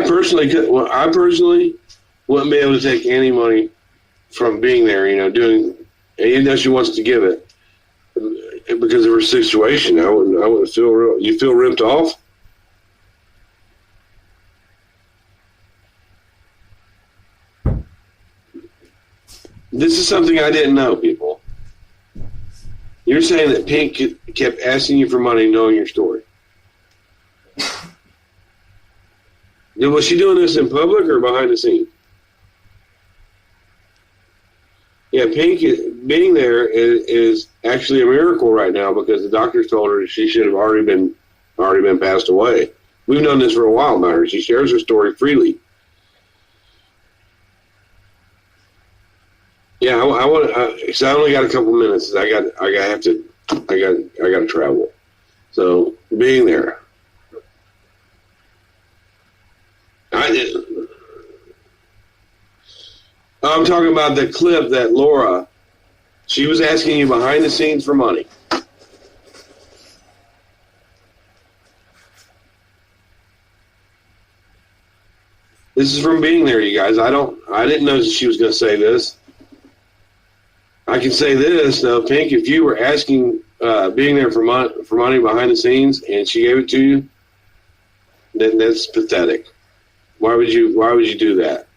I personally wouldn't be able to take any money from being there, even though she wants to give it because of her situation. I wouldn't feel you feel ripped off. This is something I didn't know, people. You're saying that Pink kept asking you for money knowing your story. Was she doing this in public or behind the scenes? Yeah, Pink being there is actually a miracle right now because the doctors told her she should have already been passed away. We've known this for a while about her. She shares her story freely. Yeah, I want. Cause I only got a couple minutes. I got to travel. So being there, I'm talking about the clip that Laura. She was asking you behind the scenes for money. This is from being there, you guys. I didn't know that she was going to say this. I can say this though, Pink. If you were asking, being there for money behind the scenes, and she gave it to you, then that's pathetic. Why would you do that?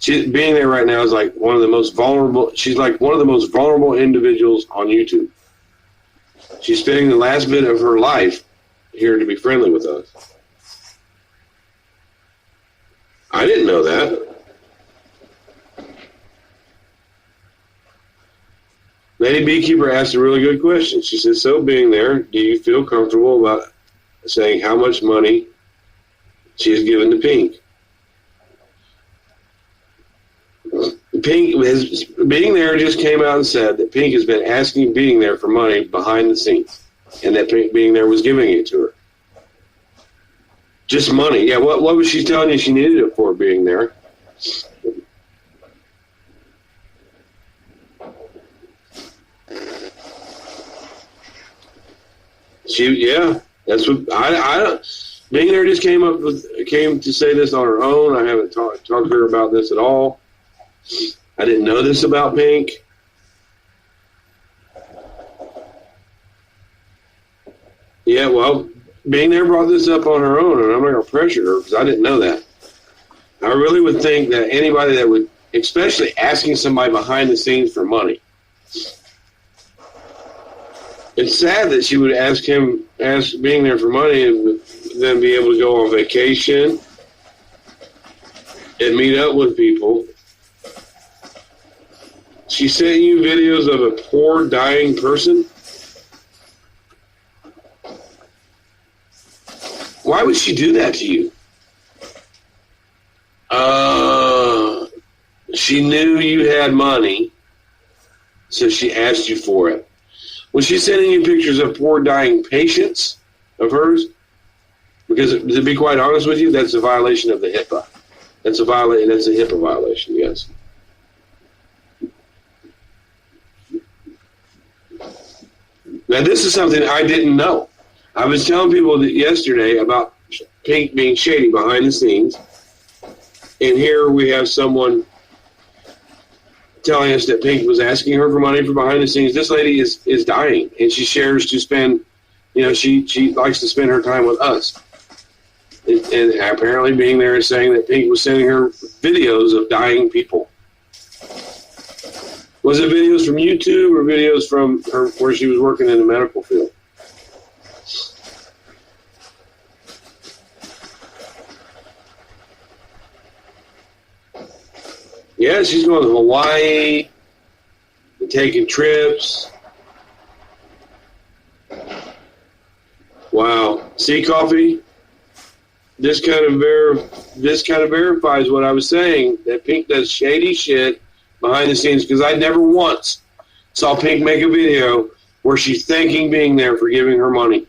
Being there right now is like one of the most vulnerable. She's like one of the most vulnerable individuals on YouTube. She's spending the last bit of her life here to be friendly with us. I didn't know that. Lady Beekeeper asked a really good question. She said, so being there, do you feel comfortable about saying how much money she has given to Pink? Being there just came out and said that Pink has been asking being there for money behind the scenes, and that Pink being there was giving it to her. Just money. Yeah, what was she telling you she needed it for being there? That's what I being there just came to say this on her own. I haven't talked to her about this at all. I didn't know this about Pink. Yeah, well, being there brought this up on her own, and I'm not going to pressure her because I didn't know that. I really would think that anybody that would, especially asking somebody behind the scenes for money, it's sad that she would ask being there for money and then be able to go on vacation and meet up with people. She sent you videos of a poor, dying person. Why would she do that to you? She knew you had money, so she asked you for it. Was she sending you pictures of poor, dying patients of hers? Because, to be quite honest with you, that's a violation of the HIPAA. That's a HIPAA violation, yes. Now, this is something I didn't know. I was telling people that yesterday about Pink being shady behind the scenes, and here we have someone telling us that Pink was asking her for money for behind the scenes. This lady is dying, and she shares to spend, she likes to spend her time with us. And apparently being there is saying that Pink was sending her videos of dying people. Was it videos from YouTube or videos from her where she was working in the medical field? Yeah, she's going to Hawaii and taking trips. Wow. See, Coffee? This kind of verifies what I was saying, that Pink does shady shit behind the scenes, because I never once saw Pink make a video where she's thanking being there for giving her money.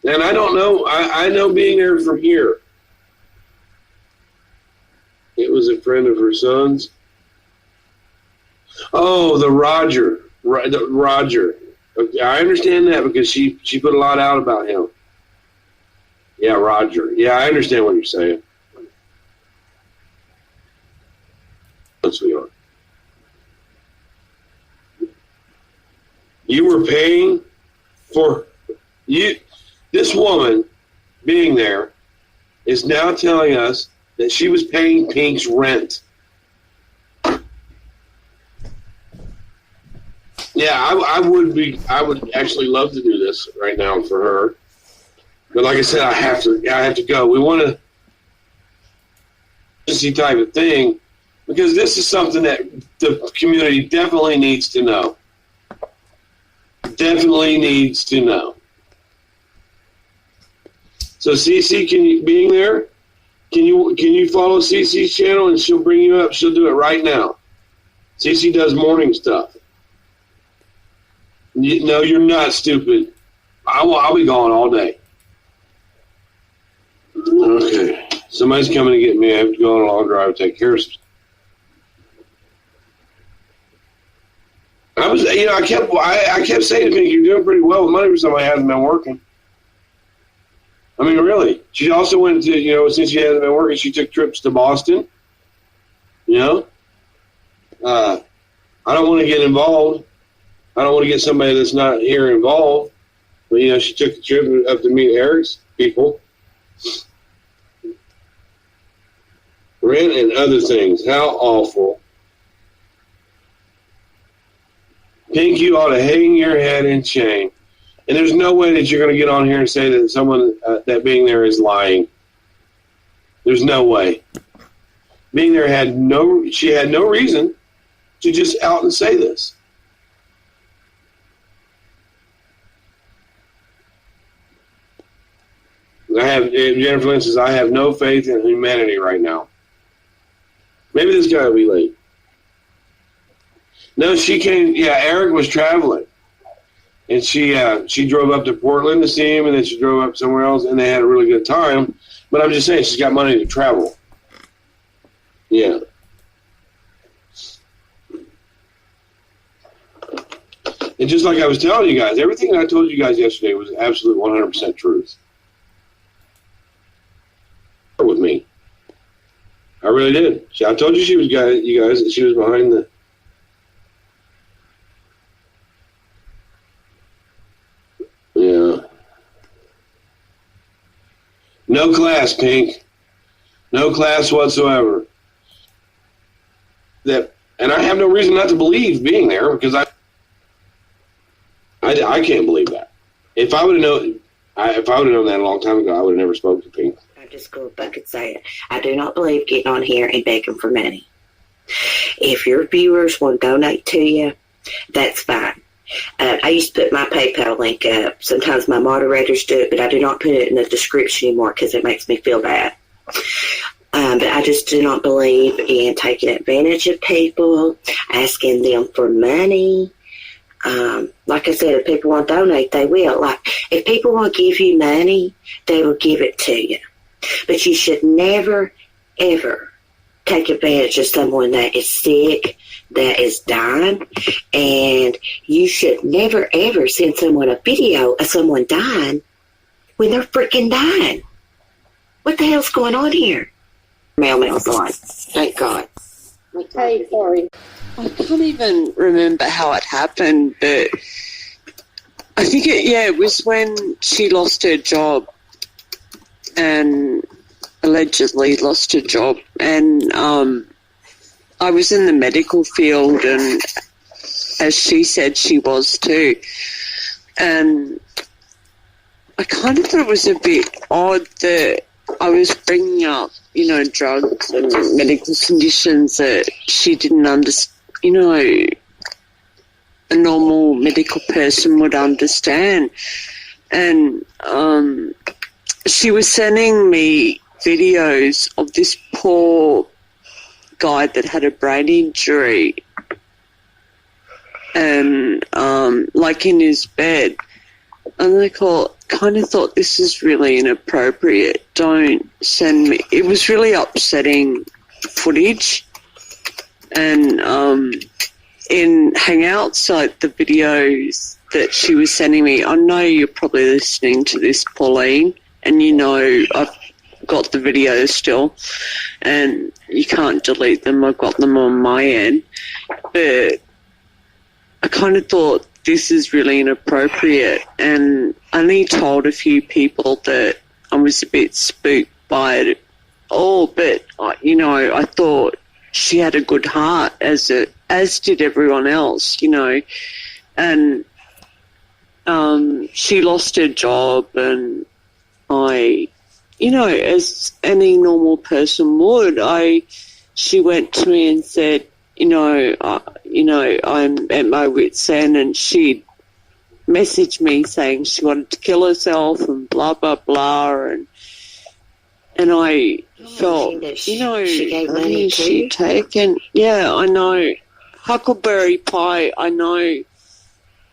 And I don't know, I know being there from here. It was a friend of her son's. Oh, the Roger. Okay, I understand that because she put a lot out about him. Yeah, Roger. Yeah, I understand what you're saying. Yes, we are. You were paying for you. This woman being there is now telling us that she was paying Pink's rent. Yeah, I would actually love to do this right now for her. But like I said, I have to go. We want to see type of thing because this is something that the community definitely needs to know. Definitely needs to know. So Cece, being there, can you follow Cece's channel and she'll bring you up? She'll do it right now. Cece does morning stuff. No, you're not stupid. I'll be gone all day. Okay. Somebody's coming to get me. I have to go on a long drive to take care of some. I kept saying to me, you're doing pretty well with money for somebody who hasn't been working. I mean, really. She also went to, since she hasn't been working, she took trips to Boston. I don't want to get involved. I don't want to get somebody that's not here involved. But, she took the trip up to meet Eric's people. Rent and other things. How awful. Pink, you ought to hang your head in shame. And there's no way that you're going to get on here and say that someone that being there is lying. There's no way. Being there she had no reason to just out and say this. Jennifer Lynn says, I have no faith in humanity right now. Maybe this guy will be late. No, she came. Yeah, Eric was traveling, and she drove up to Portland to see him, and then she drove up somewhere else, and they had a really good time. But I'm just saying, she's got money to travel. Yeah. And just like I was telling you guys, everything I told you guys yesterday was absolute 100% truth. With me, I really did. I told you you guys, that she was behind the. Yeah. No class, Pink. No class whatsoever. And I have no reason not to believe being there because I can't believe that. If I would have known that a long time ago, I would have never spoken to Pink. I just go back and say it. I do not believe getting on here and begging for money. If your viewers want to donate to you, that's fine. I used to put my PayPal link up. Sometimes my moderators do it, but I do not put it in the description anymore because it makes me feel bad. But I just do not believe in taking advantage of people, asking them for money. Like I said, if people want to donate, they will. Like, if people want to give you money, they will give it to you. But you should never, ever take advantage of someone that is sick, that is dying, and you should never, ever send someone a video of someone dying when they're freaking dying. What the hell's going on here? Mail's on. Thank God. Hey, sorry. I can't even remember how it happened, but I think it was when she lost her job and allegedly lost her job. And I was in the medical field, and as she said, she was too. And I kind of thought it was a bit odd that I was bringing up, drugs and medical conditions that she didn't understand, a normal medical person would understand. And she was sending me videos of this poor guy that had a brain injury and like in his bed. And I kind of thought, this is really inappropriate. Don't send me. It was really upsetting footage. And in Hangouts, like the videos that she was sending me. I know you're probably listening to this, Pauline, and you know I've got the videos still, and you can't delete them. I've got them on my end. But I kind of thought this is really inappropriate, and I only told a few people that I was a bit spooked by it all, but, you know, I thought she had a good heart, as did everyone else, you know, and she lost her job, and I, you know, as any normal person would, she went to me and said, I'm at my wit's end, and she messaged me saying she wanted to kill herself and blah, blah, blah, and I felt, she gave money to she taken, yeah, I know, Huckleberry Pie, I know,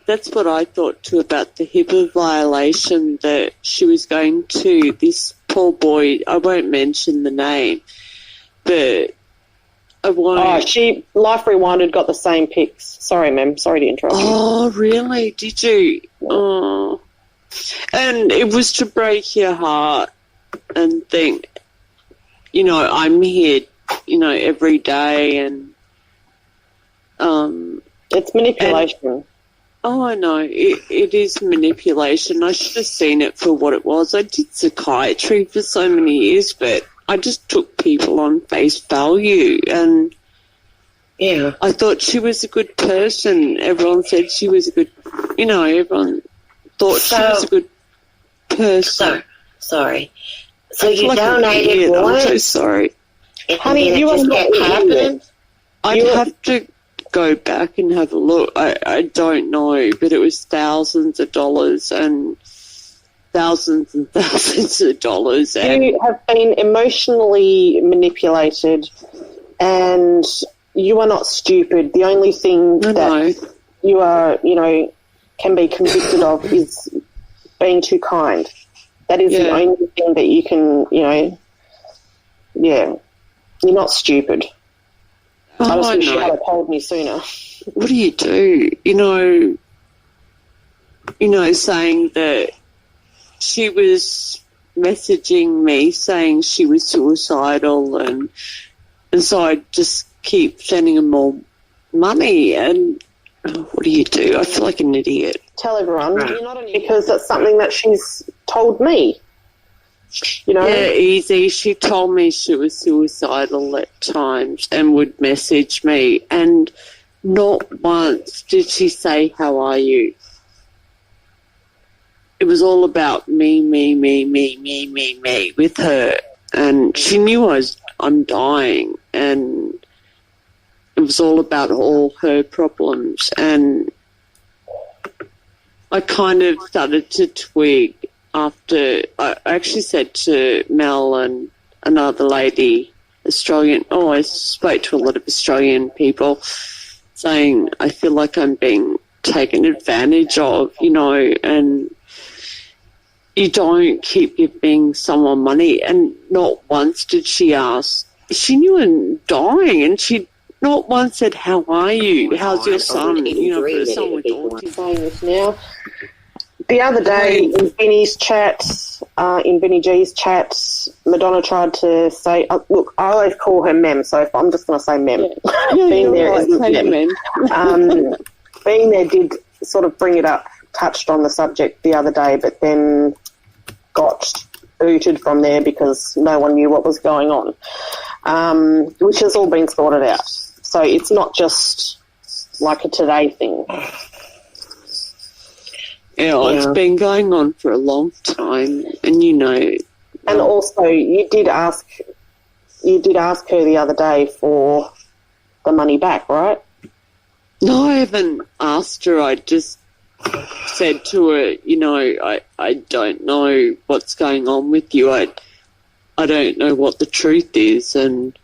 that's what I thought too about the HIPAA violation, that she was going to this poor boy, I won't mention the name, but I won't. Oh, Life Rewinded got the same pics. Sorry, ma'am. Sorry to interrupt you. Oh, really? Did you? Oh. And it was to break your heart and think, you know, I'm here, you know, every day, and it's manipulation. I know. It is manipulation. I should have seen it for what it was. I did psychiatry for so many years, but I just took people on face value, and Yeah. I thought she was a good person. Everyone said she was a good, you know, everyone thought she was a good person. Sorry. So I feel you like an donated idiot. I'm once, so sorry. and Honey, then you it are just not kept an happening? idiot. I'd have to go back and have a look. I don't know, but it was thousands of dollars and thousands and thousands of dollars. And You have been emotionally manipulated, and you are not stupid. The only thing I know. that you are, you know, can be convicted of is being too kind. That is the Yeah. only thing that you can, you know, yeah. You're not stupid. I Oh, just I wish you had know. told me sooner. What do you do? You know, saying that she was messaging me saying she was suicidal, and so I just keep sending her more money, and what do you do? I feel like an idiot. Tell everyone, Right. you're not an idiot, because that's something that she's told me. You know? Yeah, easy. She told me she was suicidal at times and would message me, and not once did she say, "How are you?" It was all about me with her, and she knew I'm dying, and it was all about all her problems, and I kind of started to twig after I actually said to Mel and another lady, Australian, I spoke to a lot of Australian people saying, I feel like I'm being taken advantage of, you know, and you don't keep giving someone money. And not once did she ask. She knew I'm dying, and she not once said, "How are you? How's your son?" You know, for someone with autism. Saying this now. The other day in Vinny's chats, in Vinny G's chats, Madonna tried to say, look, I always call her Mem, so I'm just going to say Mem. Yeah, Being you're there right. isn't Say Mem. Mem. Being there did sort of bring it up, touched on the subject the other day, but then got booted from there because no one knew what was going on, which has all been sorted out. So it's not just like a today thing. Yeah, it's been going on for a long time, and you know. And also, you did ask her the other day for the money back, right? No, I haven't asked her. I just said to her, you know, I don't know what's going on with you. I don't know what the truth is. And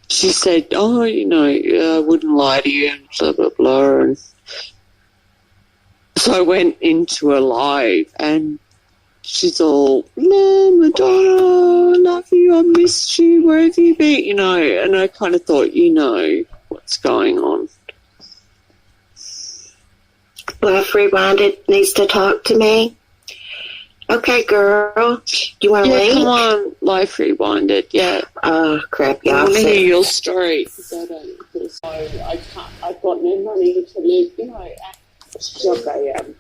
she said, you know, I wouldn't lie to you, and blah, blah, blah. And so I went into her live, and she's all, "No, Madonna, I love you, I missed you, where have you been?" You know, and I kind of thought, you know what's going on. Life Rewinded needs to talk to me. Okay, girl. You want to Yeah, link? come on, Life Rewinded. Yeah. Oh, crap, I y'all. want to See. hear your story. Because I don't. Because I can't. I've got no money to live. You know. Look, I am.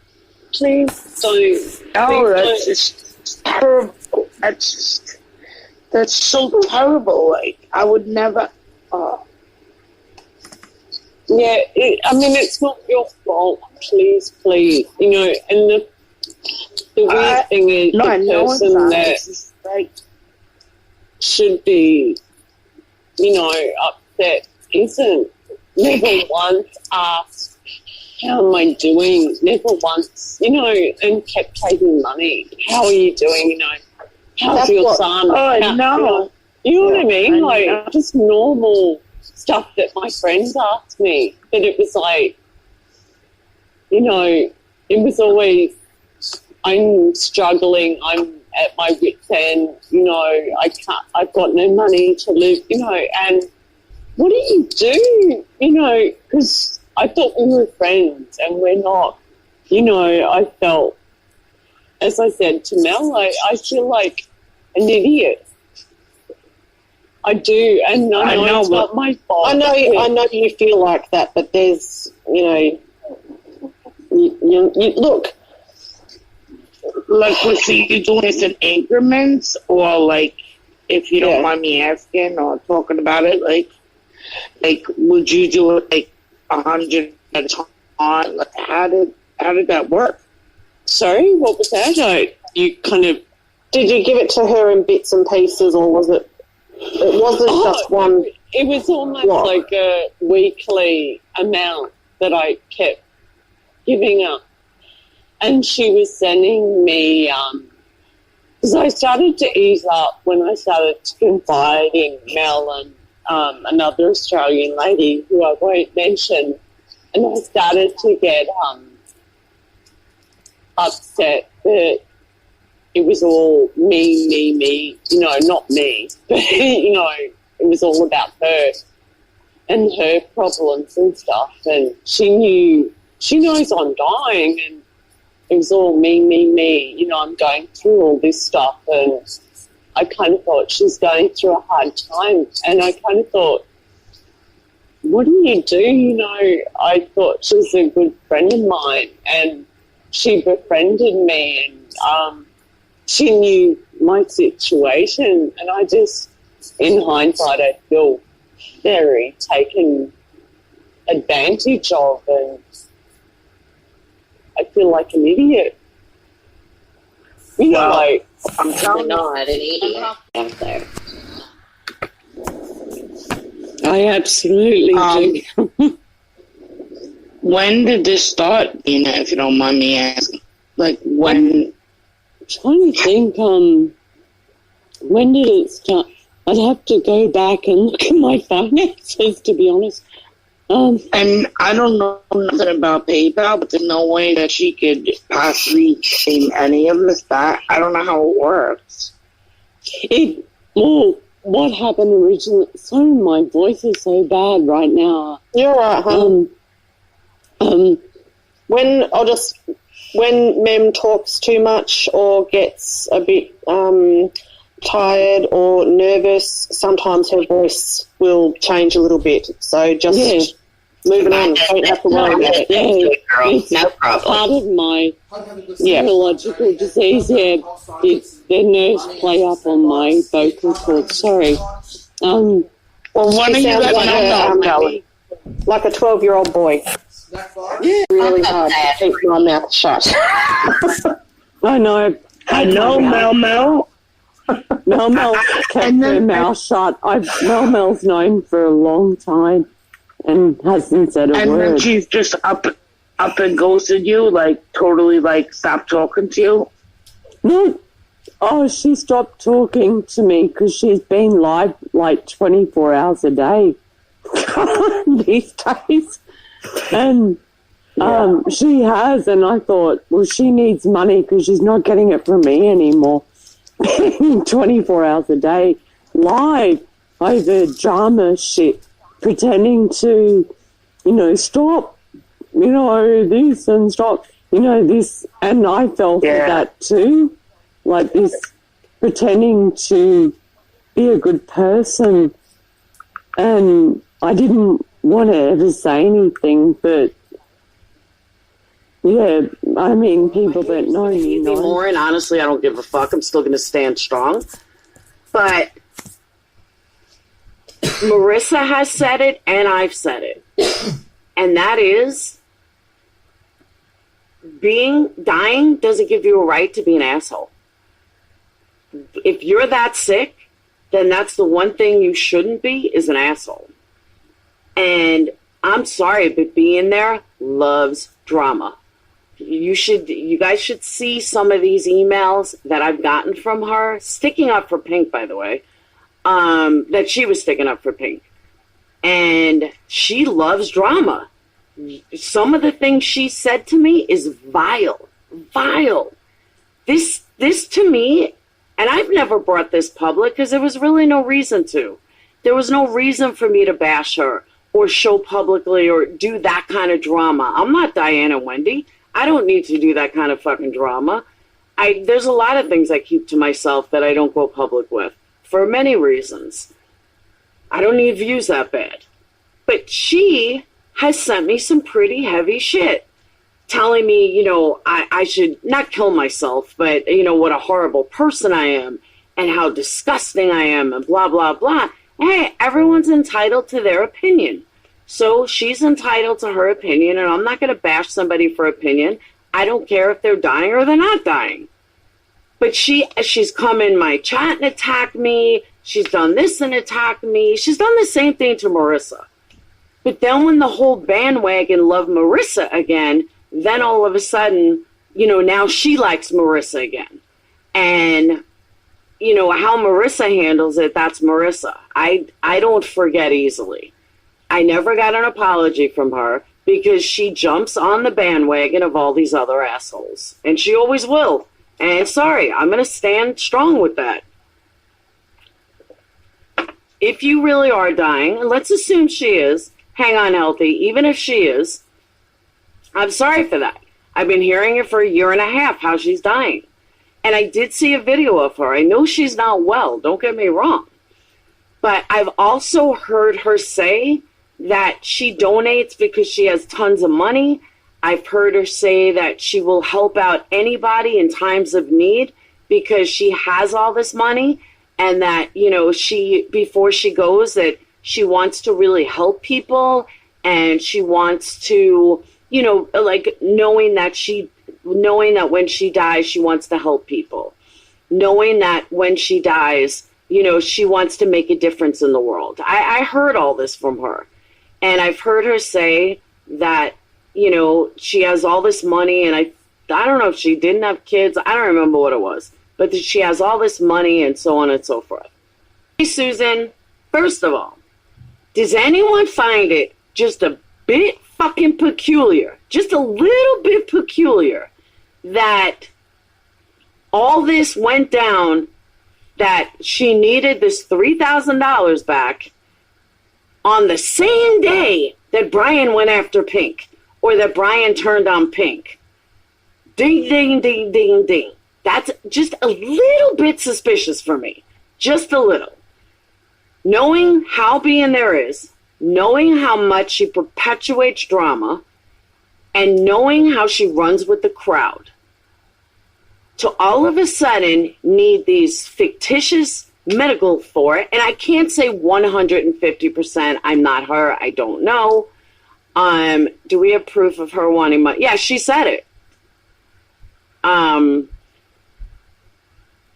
Please don't. Oh, please that's just terrible. That's so terrible. Like, I would never. Yeah, I mean, it's not your fault. Please. You know, and the weird thing is, No, I the know it's person not. that It's just like, should be, you know, upset isn't. Never once asked, how am I doing? Never once, you know, and kept taking money. How are you doing? You know, how's That's your what- son? no. You know what I mean? I Like, know. just normal stuff that my friends asked me. But it was like, you know, it was always, I'm struggling, I'm at my wit's end, you know, I've got no money to live, you know, and what do you do? You know, because I thought we were friends and we're not. You know, I felt, as I said to Mel, I feel like an idiot. I do, and I know it's not my fault. I know you feel like that, but there's, you know, you look. Like, was you doing this in increments, or like, if you don't mind me asking or talking about it, like, would you do it like 100 at a time? Like, how did that work? Sorry, what was that? You kind of... Did you give it to her in bits and pieces, or was it? It wasn't just one. It was almost block. like a weekly amount that I kept giving up. And she was sending me, because I started to ease up when I started to confide in Mel and another Australian lady who I won't mention. And I started to get upset that it was all me, you know, not me, but, you know, it was all about her and her problems and stuff. And she knows I'm dying, and it was all me, you know, I'm going through all this stuff, and I kind of thought she's going through a hard time, and I kind of thought, what do? You know, I thought she was a good friend of mine, and she befriended me, and she knew my situation, and I just, in hindsight, I feel very taken advantage of, and I feel like an idiot. You know, Well, like, I'm telling you. Not an idiot out there. I absolutely do. When did this start, Dina, if you don't mind me asking? Like, when? I'm trying to think, when did it start? I'd have to go back and look at my finances, to be honest. And I don't know nothing about PayPal, but there's no way that she could possibly claim any of this back. I don't know how it works. Well, what happened originally? Sorry, my voice is so bad right now. You're right, huh? When Mem talks too much or gets a bit tired or nervous, sometimes her voice will change a little bit. So just moving on. Don't have to worry about it. It's No problem. part of my neurological disease. Yeah, the nerves play up on my vocal cords. Sorry. Well, one of you sounds let like me know, maybe. Like a 12-year-old boy. Really hard to keep my mouth shut. I know. I know, Mel. Mel kept her mouth shut. Mel's known for a long time and hasn't said a And then word. she's just up and ghosted you, like totally, like stopped talking to you. No. Oh, she stopped talking to me because she's been live like 24 hours a day these days. And she has, and I thought, well, she needs money because she's not getting it from me anymore. 24 hours a day, live over drama shit, pretending to, you know, stop this and stop, this. And I fell for that too. Like this, pretending to be a good person. And I didn't want to ever say anything, but yeah, I mean, people that know me know. More, and honestly, I don't give a fuck. I'm still going to stand strong. But Marissa has said it, and I've said it. And that is, dying doesn't give you a right to be an asshole. If you're that sick, then that's the one thing you shouldn't be, is an asshole. And I'm sorry, but being there loves drama. You guys should see some of these emails that I've gotten from her, sticking up for Pink, by the way, that she was sticking up for Pink. And she loves drama. Some of the things she said to me is vile. Vile. This to me, and I've never brought this public because there was really no reason to. There was no reason for me to bash her or show publicly or do that kind of drama. I'm not Diane and Wendy. I don't need to do that kind of fucking drama. There's a lot of things I keep to myself that I don't go public with for many reasons. I don't need views that bad. But she has sent me some pretty heavy shit, telling me, I should not kill myself, but, what a horrible person I am and how disgusting I am and blah, blah, blah. Hey, everyone's entitled to their opinion. So she's entitled to her opinion, and I'm not going to bash somebody for opinion. I don't care if they're dying or they're not dying. But she's come in my chat and attacked me. She's done this and attacked me. She's done the same thing to Marissa. But then when the whole bandwagon loved Marissa again, then all of a sudden, now she likes Marissa again. And, how Marissa handles it, that's Marissa. I don't forget easily. I never got an apology from her because she jumps on the bandwagon of all these other assholes. And she always will. And sorry, I'm going to stand strong with that. If you really are dying, and let's assume she is, hang on healthy, even if she is, I'm sorry for that. I've been hearing it for a year and a half, how she's dying. And I did see a video of her. I know she's not well, don't get me wrong. But I've also heard her say that she donates because she has tons of money. I've heard her say that she will help out anybody in times of need because she has all this money, and that, she, before she goes, that she wants to really help people, and she wants to, knowing that when she dies, she wants to help people. Knowing that when she dies, she wants to make a difference in the world. I heard all this from her. And I've heard her say that, she has all this money, and I don't know if she didn't have kids. I don't remember what it was. But that she has all this money and so on and so forth. Hey, Susan, first of all, does anyone find it just a bit fucking peculiar, just a little bit peculiar, that all this went down, that she needed this $3,000 back on the same day that Brian went after Pink, or that Brian turned on Pink? Ding, ding, ding, ding, ding. That's just a little bit suspicious for me. Just a little. Knowing how being there is, knowing how much she perpetuates drama, and knowing how she runs with the crowd, to all of a sudden need these fictitious medical for it. And I can't say 150%. I'm not her. I don't know. Do we have proof of her wanting money? Yeah, she said it.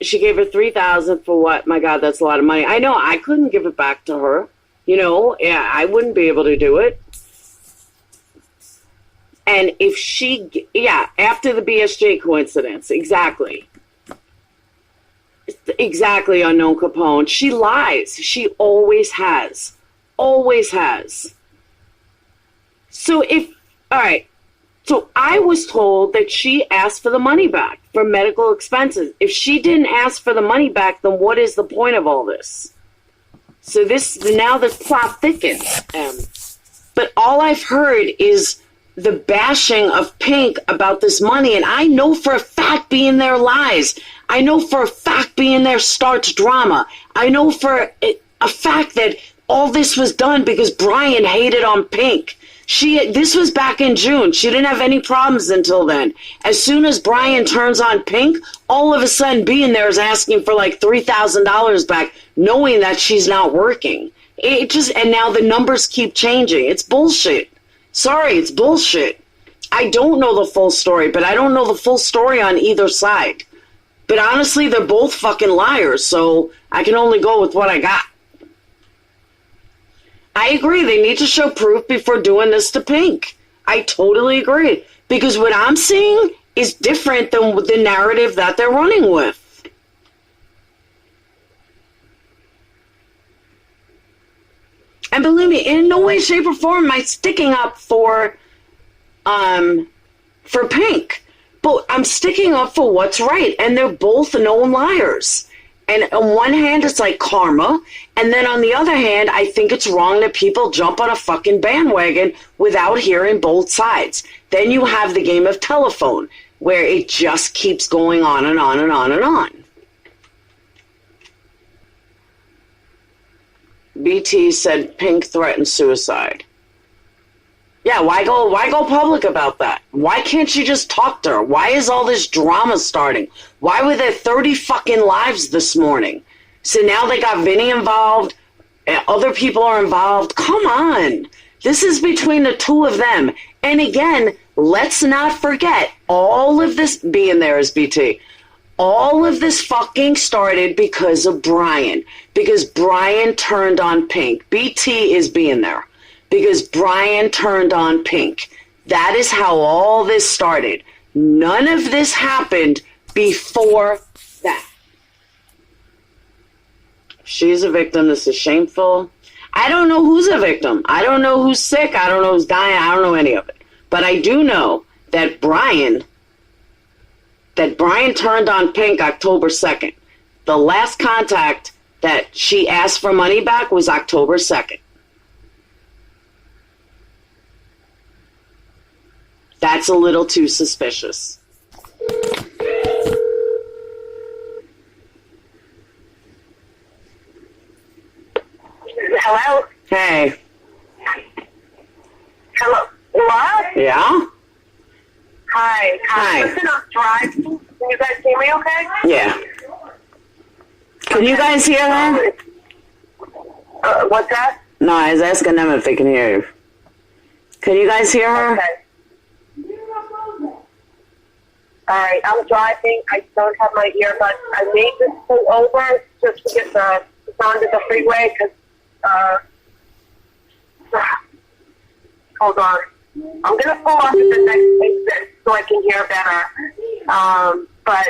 She gave her $3,000 for what? My God, that's a lot of money. I know I couldn't give it back to her. Yeah, I wouldn't be able to do it. And if after the BSJ coincidence, exactly, Unknown Capone, she lies. She always has. Always has. So So I was told that she asked for the money back for medical expenses. If she didn't ask for the money back, then what is the point of all this? So now the plot thickens. But all I've heard is the bashing of Pink about this money, and I know for a fact being there lies. I know for a fact being there starts drama. I know for a fact that all this was done because Brian hated on Pink. This was back in June. She didn't have any problems until then. As soon as Brian turns on Pink, all of a sudden being there is asking for like $3,000 back, knowing that she's not working. And now the numbers keep changing. It's bullshit. Sorry, it's bullshit. I don't know the full story, but I don't know the full story on either side. But honestly, they're both fucking liars, so I can only go with what I got. I agree, they need to show proof before doing this to Pink. I totally agree. Because what I'm seeing is different than the narrative that they're running with. And believe me, in no way, shape, or form am I sticking up for Pink. But I'm sticking up for what's right. And they're both known liars. And on one hand, it's like karma. And then on the other hand, I think it's wrong that people jump on a fucking bandwagon without hearing both sides. Then you have the game of telephone, where it just keeps going on and on and on and on. BT said Pink threatened suicide. Yeah, why go public about that? Why can't you just talk to her? Why is all this drama starting? Why were there 30 fucking lives this morning? So now they got Vinny involved, other people are involved. Come on. This is between the two of them. And again, let's not forget, all of this, being there as BT, all of this fucking started because of Brian. Because Brian turned on Pink. BT is being there. Because Brian turned on Pink. That is how all this started. None of this happened before that. She's a victim. This is shameful. I don't know who's a victim. I don't know who's sick. I don't know who's dying. I don't know any of it. But I do know that Brian turned on Pink October 2nd. The last contact that she asked for money back was October 2nd. That's a little too suspicious. Hello? Hey. Hello? What? Yeah? Hi. Listen, I'm driving. Can you guys hear me okay? Yeah. Can you guys hear her? What's that? No, I was asking them if they can hear you. Can you guys hear her? Okay. Alright, I'm driving. I don't have my earbuds. I made this pull over just to get the sound of the freeway because, hold on. I'm going to pull off at the next exit so I can hear better. But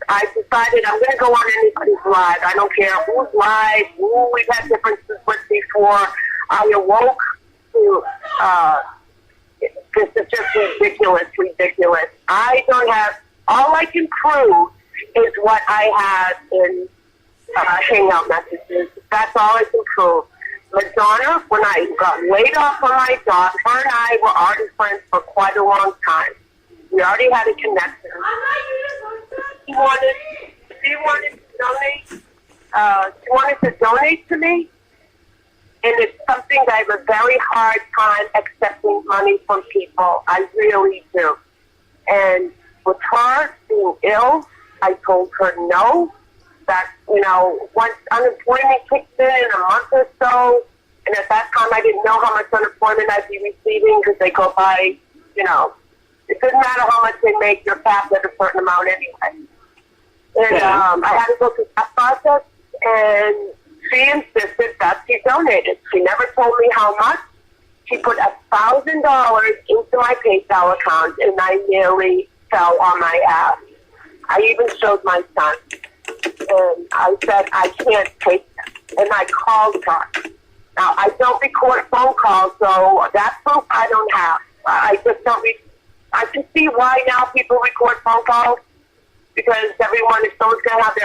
I decided I'm going to go on anybody's live. I don't care who's live, who we've had differences with before. I awoke to, this is just ridiculous. I don't have, all I can prove is what I have in Hangout messages. That's all I can prove. Madonna, when I got laid off on my job, her and I were already friends for quite a long time. We already had a connection. She wanted to donate to me. And it's something that I have a very hard time accepting money from people. I really do. And with her being ill, I told her no. That, once unemployment kicks in a month or so, and at that time I didn't know how much unemployment I'd be receiving because they go by, it doesn't matter how much they make, you're capped at a certain amount anyway. And I had to go through that process, and she insisted that she donated. She never told me how much. She put $1,000 into my PayPal account, and I nearly fell on my ass. I even showed my son. And I said, I can't take this. And I called her. Now, I don't record phone calls, so that proof I don't have. I just don't I can see why now people record phone calls, because if someone's going to have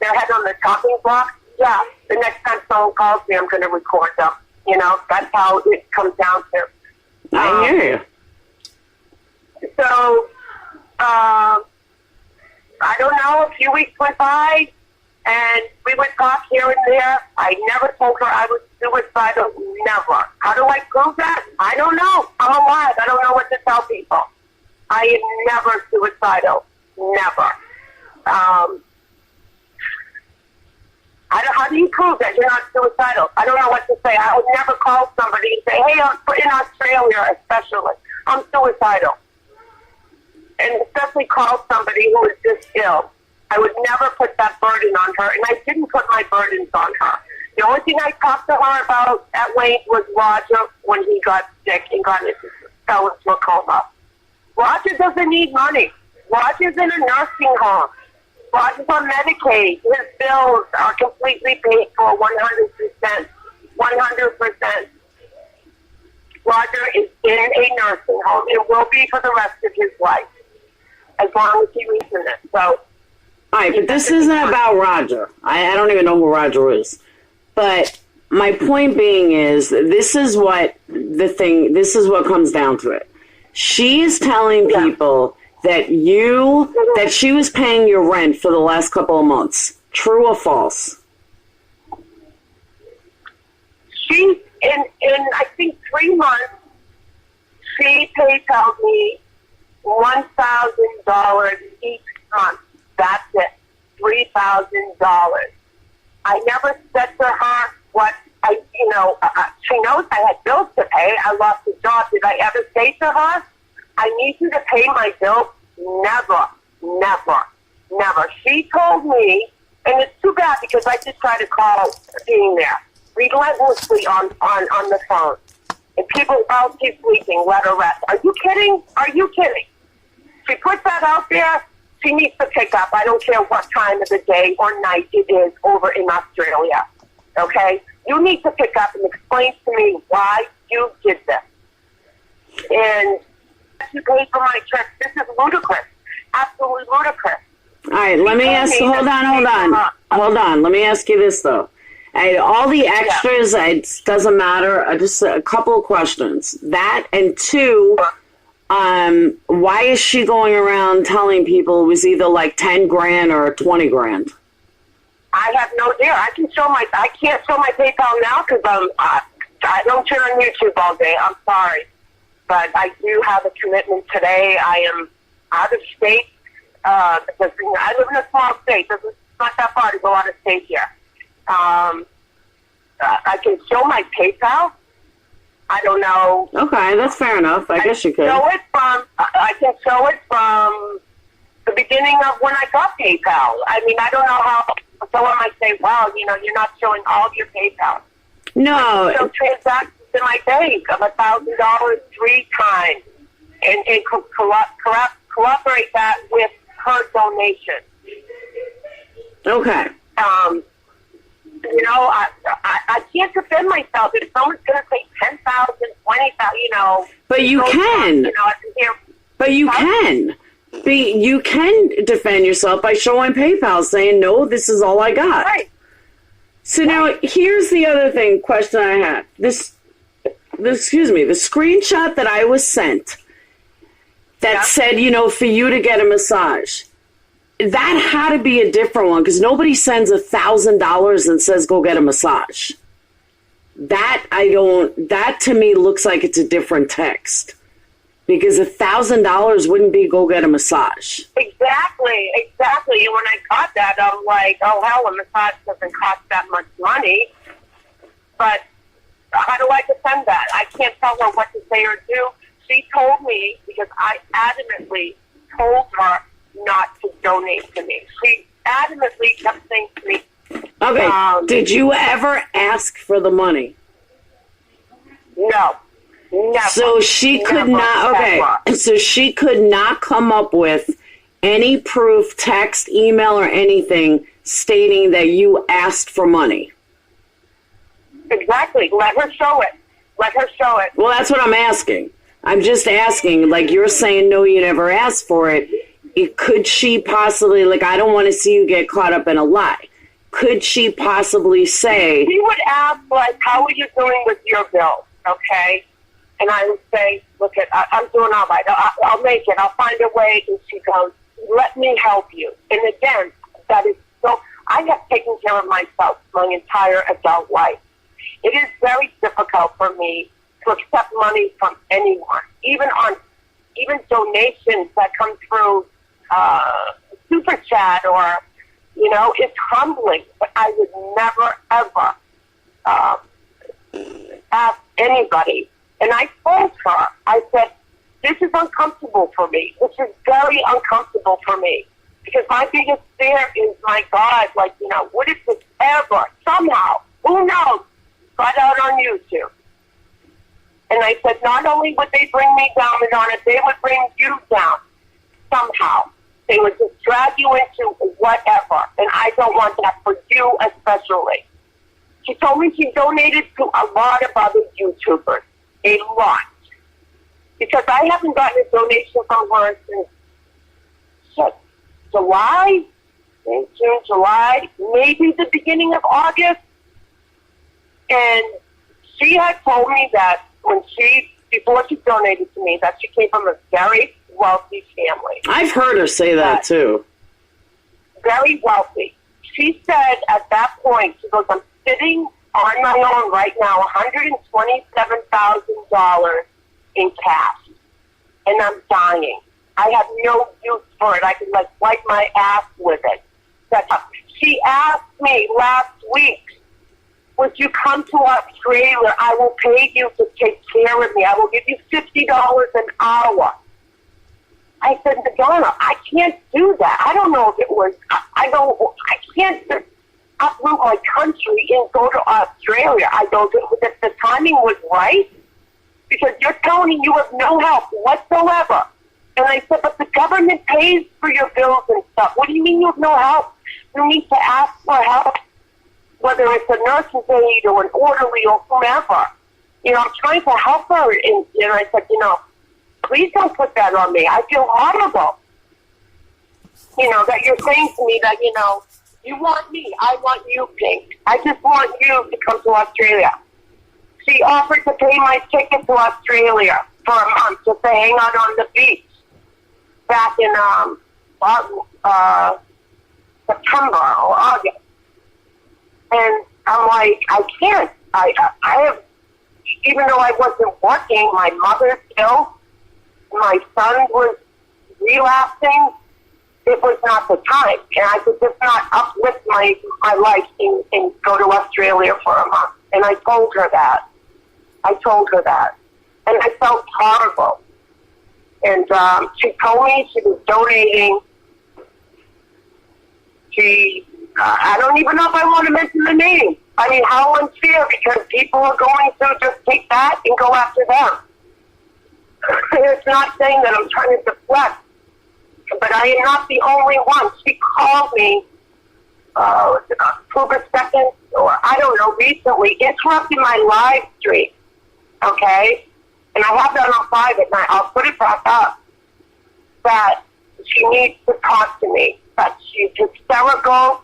their head on the chopping block, yeah, the next time someone calls me, I'm going to record them. That's how it comes down to. I hear you. So, I don't know, a few weeks went by, and we would talk here and there. I never told her I was suicidal, never. How do I prove that? I don't know. I'm alive. I don't know what to tell people. I am never suicidal, never. How do you prove that you're not suicidal? I don't know what to say. I would never call somebody and say, hey, I'm in Australia especially, I'm suicidal. And especially call somebody who is just ill. I would never put that burden on her, and I didn't put my burdens on her. The only thing I talked to her about at length was Roger when he got sick and fell into a coma. Roger doesn't need money. Roger's in a nursing home. Roger's on Medicaid. His bills are completely paid for 100%. 100%. Roger is in a nursing home. It will be for the rest of his life, as long as he lives in it. So, all right, but this isn't about Roger. I don't even know who Roger is. But my point being is, this is what comes down to it. She's telling people that she was paying your rent for the last couple of months. True or false? She's in I think 3 months, she PayPal me $1,000 each month. That's it. $3,000. I never said to her what she knows I had bills to pay. I lost a job. Did I ever say to her, I need you to pay my bills? Never, never, never. She told me, and it's too bad because I did try to call being there relentlessly on the phone. And people, oh, she's sleeping, let her rest. Are you kidding? Are you kidding? She puts that out there. She needs to pick up. I don't care what time of the day or night it is over in Australia. Okay? You need to pick up and explain to me why you did this. And you paid for my trip. This is ludicrous. Absolutely ludicrous. All right, let me ask you, hold on. Let me ask you this, though. All the extras, it doesn't matter. Just a couple of questions. That, and two, why is she going around telling people it was either like 10 grand or 20 grand? I have no idea. I can't show my PayPal now because I don't turn on YouTube all day. I'm sorry. But I do have a commitment today. I am out of state because I live in a small state. It's not that far to go out of state here. I can show my PayPal. I don't know. Okay, that's fair enough. I guess you could. I can show it from the beginning of when I got PayPal. I mean, I don't know how someone might say, wow, you're not showing all of your PayPal. No. So transactions in my bank of $1,000 3 times and corroborate that with her donation. Okay. I can't defend myself. If someone's going to say 10,000, 20,000, But you can. But you can. You can defend yourself by showing PayPal, saying, no, this is all I got. Right. So now, here's the other question I had. The screenshot that I was sent that said, for you to get a massage. That had to be a different one because nobody sends $1,000 and says, go get a massage. That to me looks like it's a different text. Because $1,000 wouldn't be go get a massage. Exactly. And when I got that, I'm like, oh, hell, a massage doesn't cost that much money. But how do I defend that? I can't tell her what to say or do. She told me, because I adamantly told her not to donate to me. She adamantly kept saying to me, okay, did you ever ask for the money? No. Never. So she could not, okay, so she could not come up with any proof, text, email, or anything stating that you asked for money. Exactly. Let her show it. Well, that's what I'm asking. I'm just asking, like you're saying, no, you never asked for it. Could she possibly, I don't want to see you get caught up in a lie. Could she possibly say... She would ask, how are you doing with your bills, okay? And I would say, look, I'm doing all right. I'll make it. I'll find a way. And she goes, let me help you. And again, that is so, I have taken care of myself my entire adult life. It is very difficult for me to accept money from anyone, even donations that come through Super Chat or, it's humbling. But I would never, ever ask anybody. And I told her, I said, this is uncomfortable for me. This is very uncomfortable for me. Because my biggest fear is, my God, what if this ever, somehow, who knows, got out on YouTube? And I said, not only would they bring me down, Madonna, they would bring you down somehow. They would just drag you into whatever. And I don't want that for you especially. She told me she donated to a lot of other YouTubers. A lot. Because I haven't gotten a donation from her since July, June, July, maybe the beginning of August. And she had told me that before she donated to me, that she came from a very wealthy family. I've heard her say that too. Very wealthy. She said at that point, she goes, I'm sitting on my own right now, $127,000 in cash. And I'm dying. I have no use for it. I can wipe my ass with it. She asked me last week, would you come to Australia? I will pay you to take care of me. I will give you $50 an hour. I said, Madonna, I can't do that. I don't know if it was, I can't uproot my country and go to Australia. I don't know if the timing was right, because you're telling me you have no help whatsoever. And I said, but the government pays for your bills and stuff. What do you mean you have no help? You need to ask for help, whether it's a nurse's aide or an orderly or whomever. I'm trying to help her. And I said, please don't put that on me. I feel horrible. That you're saying to me that, you want me. I want you, Pink. I just want you to come to Australia. She offered to pay my ticket to Australia for a month just to hang out on the beach back in September or August. And I'm like, I can't. I have, even though I wasn't working, my mother's ill, my son was relapsing. It was not the time. And I could just not uplift my life and go to Australia for a month. And I told her that. And I felt horrible. And she told me she was donating. I don't even know if I want to mention the name. I mean, how unfair, because people are going to just take that and go after them. It's not saying that I'm trying to deflect, but I am not the only one. She called me October 2nd, or I don't know, recently, interrupting my live stream, okay? And I have that on private, and I'll put it back up, that she needs to talk to me, that she's hysterical,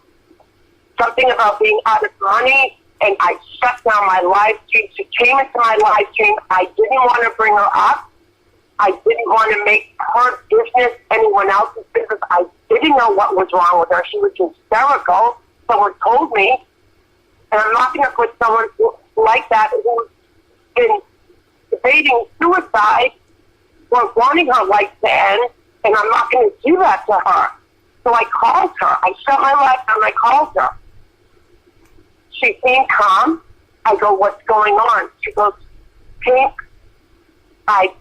something about being out of money, and I shut down my live stream. She came into my live stream. I didn't want to bring her up. I didn't want to make her business anyone else's business. I didn't know what was wrong with her. She was hysterical. Someone told me. And I'm not going to put someone like that who's been debating suicide or wanting her life to end, and I'm not going to do that to her. So I called her. I shut my life down and I called her. She seemed calm. I go, what's going on? She goes, Pink, I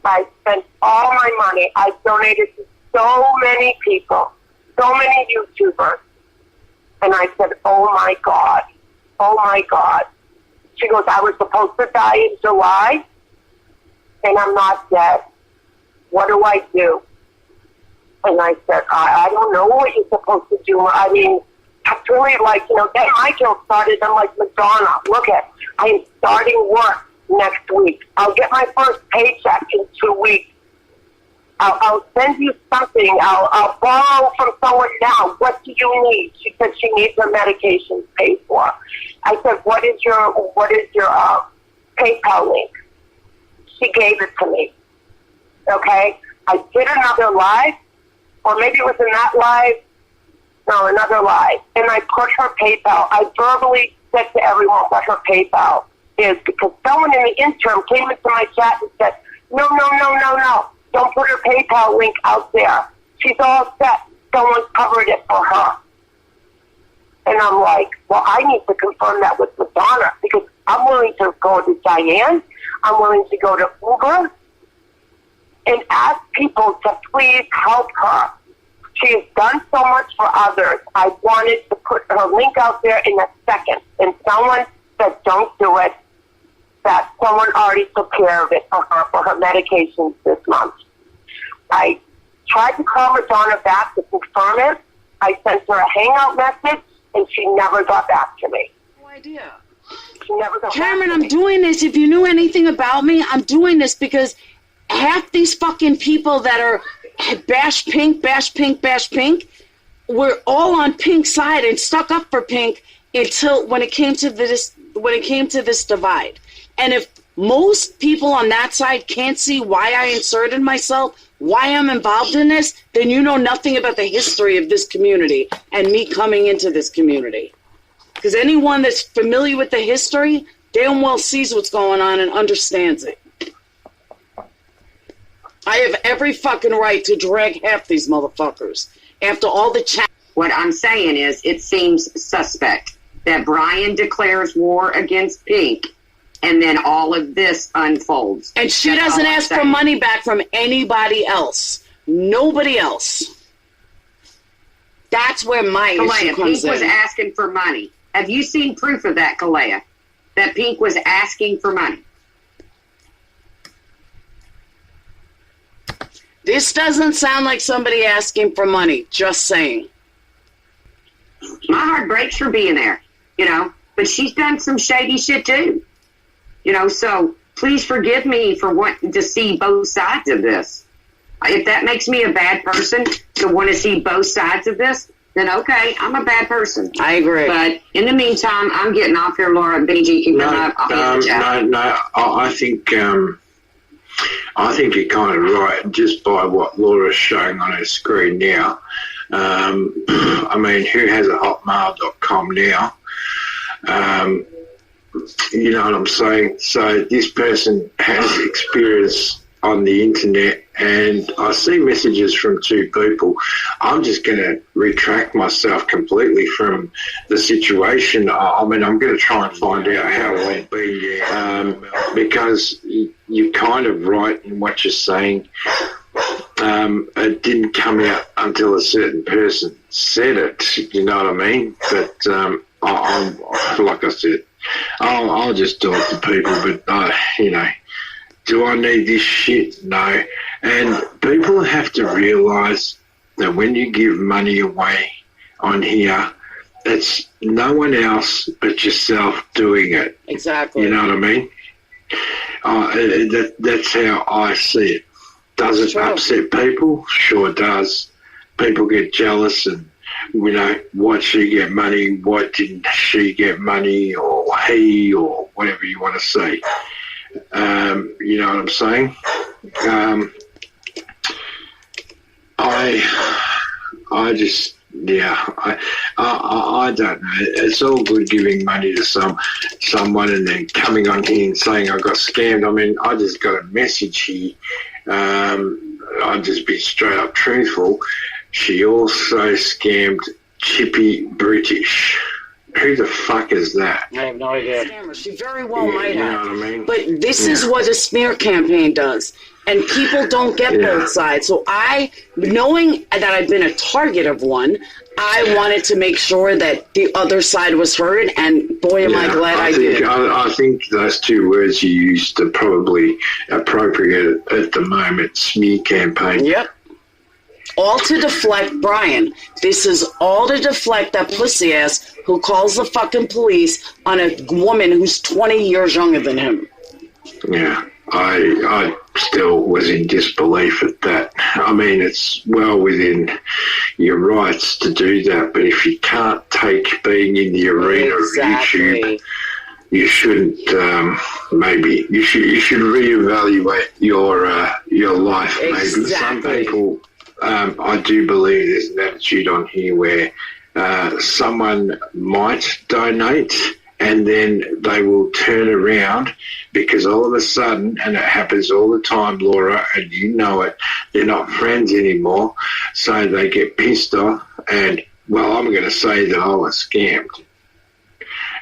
spent all my money. I donated to so many people, so many YouTubers. And I said, oh my God. She goes, I was supposed to die in July, and I'm not dead. What do I do? And I said, I don't know what you're supposed to do. I mean, that's really then my guilt started. I'm like, Madonna, look at, I am starting work next week. I'll get my first paycheck in 2 weeks. I'll send you something. I'll borrow from someone now. What do you need? She said she needs her medications paid for. I said, what is your PayPal link? she gave it to me. Okay? I did another live, or maybe it was in that live, no, another live, and I put her PayPal. I verbally said to everyone what her PayPal is, because someone in the interim came into my chat and said, no, don't put her PayPal link out there. She's all set. Someone covered it for her. And I'm like, well, I need to confirm that with Madonna, because I'm willing to go to Diane. I'm willing to go to Uber and ask people to please help her. She has done so much for others. I wanted to put her link out there in a second. And someone said, don't do it. That someone already took care of it for her medications this month. I tried to call Madonna back to confirm it. I sent her a hangout message, and she never got back to me. No idea. She never got Cameron, back to I'm me. doing this. If you knew anything about me, I'm doing this because half these fucking people that are bash Pink, we're all on Pink's side and stuck up for Pink until when it came to this divide. And if most people on that side can't see why I inserted myself, why I'm involved in this, then you know nothing about the history of this community and me coming into this community. Because anyone that's familiar with the history, damn well sees what's going on and understands it. I have every fucking right to drag half these motherfuckers after all the chat. What I'm saying is, it seems suspect that Brian declares war against Pink, and then all of this unfolds. And she That's doesn't all I'm ask for saying. money back from anybody else. Nobody else. That's where my issue Kalea, comes Pink was in. asking for money. Have you seen proof of that, Kalea? That Pink was asking for money? This doesn't sound like somebody asking for money. Just saying. My heart breaks for being there, but she's done some shady shit too. So please forgive me for wanting to see both sides of this. If that makes me a bad person to want to see both sides of this, then okay, I'm a bad person. I agree. But in the meantime, I'm getting off here, Laura. Benji can come up. I'll hit the chat. No. I think you're kind of right, just by what Laura's showing on her screen now. I mean, who has a hotmail.com now? You know what I'm saying? So this person has experience on the internet, and I see messages from two people. I'm just going to retract myself completely from the situation. I mean, I'm going to try and find out how it went, because you're kind of right in what you're saying. It didn't come out until a certain person said it, you know what I mean? But I'm like I said, I'll just do it to people, but, do I need this shit? No. And people have to realise that when you give money away on here, it's no one else but yourself doing it. Exactly. You know what I mean? That's how I see it. Does it upset people? Sure does. People get jealous and, why she get money? Why didn't she get money? Or he, or whatever you want to say. You know what I'm saying? I just, I don't know. It's all good giving money to someone and then coming on here and saying I got scammed. I mean, I just got a message here. I'll just be straight up truthful. She also scammed Chippy British. Who the fuck is that? I have no idea. She very well might you have. know what I mean? But this is what a smear campaign does. And people don't get both sides. So knowing that I've been a target of one, I wanted to make sure that the other side was heard, and boy, am I glad I did. I think those two words you used are probably appropriate at the moment. Smear campaign. Yep. All to deflect Brian. This is all to deflect that pussy ass who calls the fucking police on a woman who's 20 years younger than him. Yeah, I still was in disbelief at that. I mean, it's well within your rights to do that, but if you can't take being in the arena of YouTube, you shouldn't maybe you should reevaluate your life. Maybe some people, I do believe there's an attitude on here where someone might donate and then they will turn around because all of a sudden, and it happens all the time, Laura, and you know it, they're not friends anymore, so they get pissed off and, well, I'm going to say that I was scammed.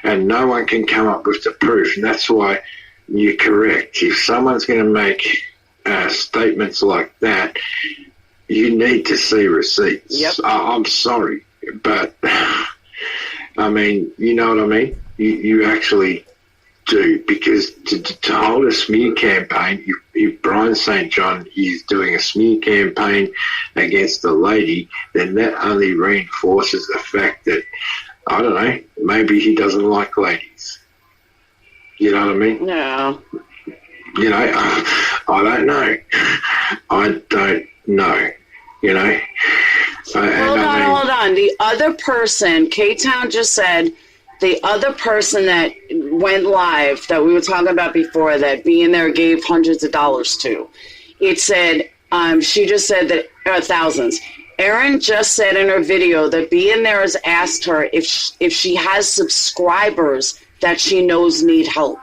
And no one can come up with the proof, and that's why you're correct. If someone's going to make statements like that, you need to see receipts. Yep. I'm sorry, but, I mean, you know what I mean? You actually do, because to hold a smear campaign, if Brian St. John is doing a smear campaign against the lady, then that only reinforces the fact that, I don't know, maybe he doesn't like ladies. You know what I mean? No. You know, I don't know. I don't know, you know. Hold on. The other person, K-Town just said, the other person that went live that we were talking about before that Being There gave hundreds of dollars to, it said, she just said that, thousands. Erin just said in her video that Being There has asked her if she has subscribers that she knows need help.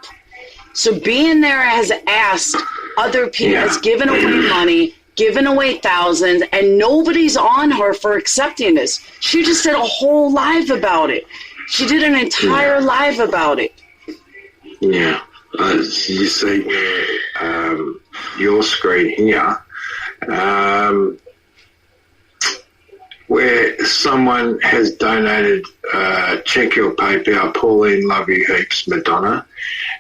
So Being There has asked other people, has given away money, given away thousands, and nobody's on her for accepting this. She just did a whole live about it. She did an entire live about it. Yeah. You see your screen here, where someone has donated, check your PayPal, Pauline, love you heaps, Madonna.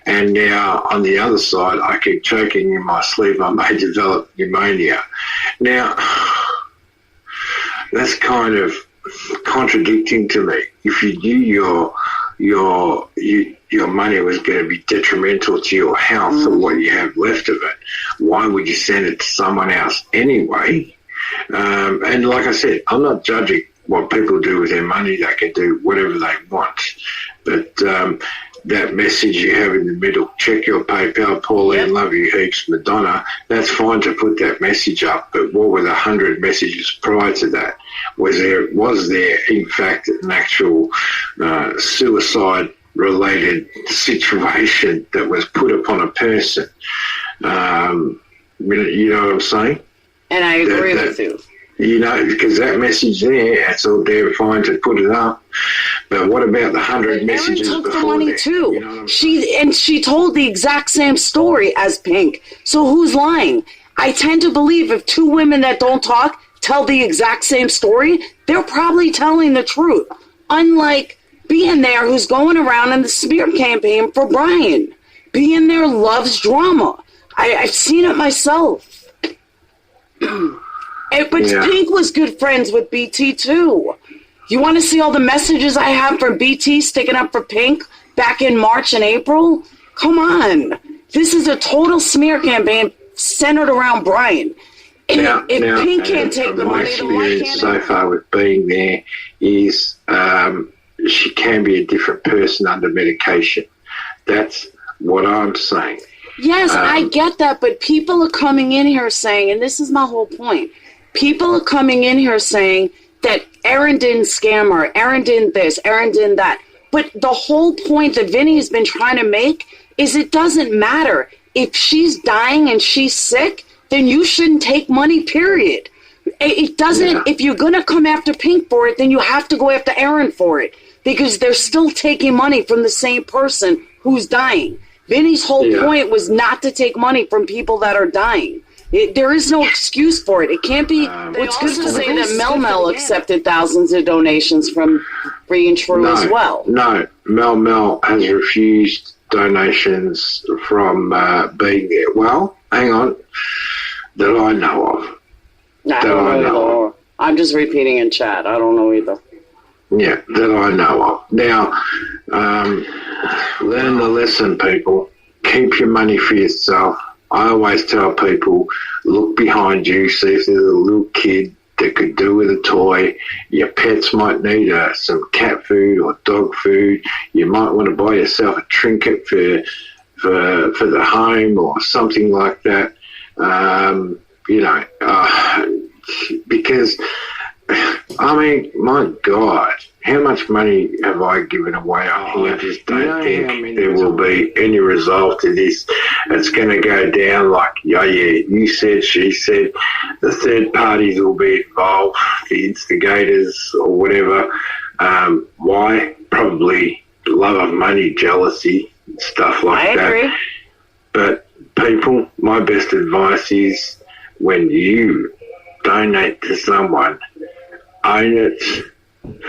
And now on the other side, I keep choking in my sleep, I may develop pneumonia. Now, that's kind of contradicting to me. If you knew your money was going to be detrimental to your health or what you have left of it, why would you send it to someone else anyway? And like I said, I'm not judging what people do with their money. They can do whatever they want. But that message you have in the middle, check your PayPal, Pauline, love you heaps, Madonna, that's fine to put that message up. But what were the 100 messages prior to that? Was there in fact an actual suicide-related situation that was put upon a person? You know what I'm saying? And I agree with you. You know, because that message there, it's all there fine to put it up. But what about the 100 messages Erin took before the money there? too. You know She told the exact same story as Pink. So who's lying? I tend to believe if two women that don't talk tell the exact same story, they're probably telling the truth. Unlike Being There, who's going around in the smear campaign for Brian. Being There loves drama. I've seen it myself. But Pink was good friends with BT too. You want to see all the messages I have from BT sticking up for Pink back in March and April? Come on. This is a total smear campaign centered around Brian. If Pink can't take the money, then why can't so far with Being There is she can be a different person under medication. That's what I'm saying. Yes, I get that, but people are coming in here saying, and this is my whole point, people are coming in here saying that Erin didn't scam her, Erin didn't this, Erin didn't that. But the whole point that Vinny has been trying to make is it doesn't matter. If she's dying and she's sick, then you shouldn't take money, period. It doesn't, if you're going to come after Pink for it, then you have to go after Erin for it, because they're still taking money from the same person who's dying. Vinny's whole point was not to take money from people that are dying. There is no excuse for it. It can't be. It's good to say that Mel accepted thousands of donations from Free and True as well. No, Mel has refused donations from Being There. Well, hang on, that I know of. I don't know. I'm just repeating in chat. I don't know either. Yeah, that I know of. Now, learn the lesson, people. Keep your money for yourself. I always tell people, look behind you, see if there's a little kid that could do with a toy. Your pets might need some cat food or dog food. You might want to buy yourself a trinket for the home or something like that. Because, I mean, my God, how much money have I given away on here? I just don't think there will be any result to this. It's going to go down like, you said, she said. The third parties will be involved, the instigators or whatever. Why? Probably love of money, jealousy, stuff like that. I agree. But people, my best advice is when you donate to someone, own it,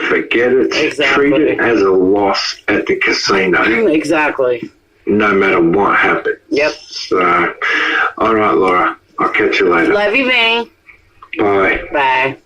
forget it, treat it as a loss at the casino. Exactly. No matter what happens. Yep. So, all right, Laura, I'll catch you later. Love you, man. Bye. Bye.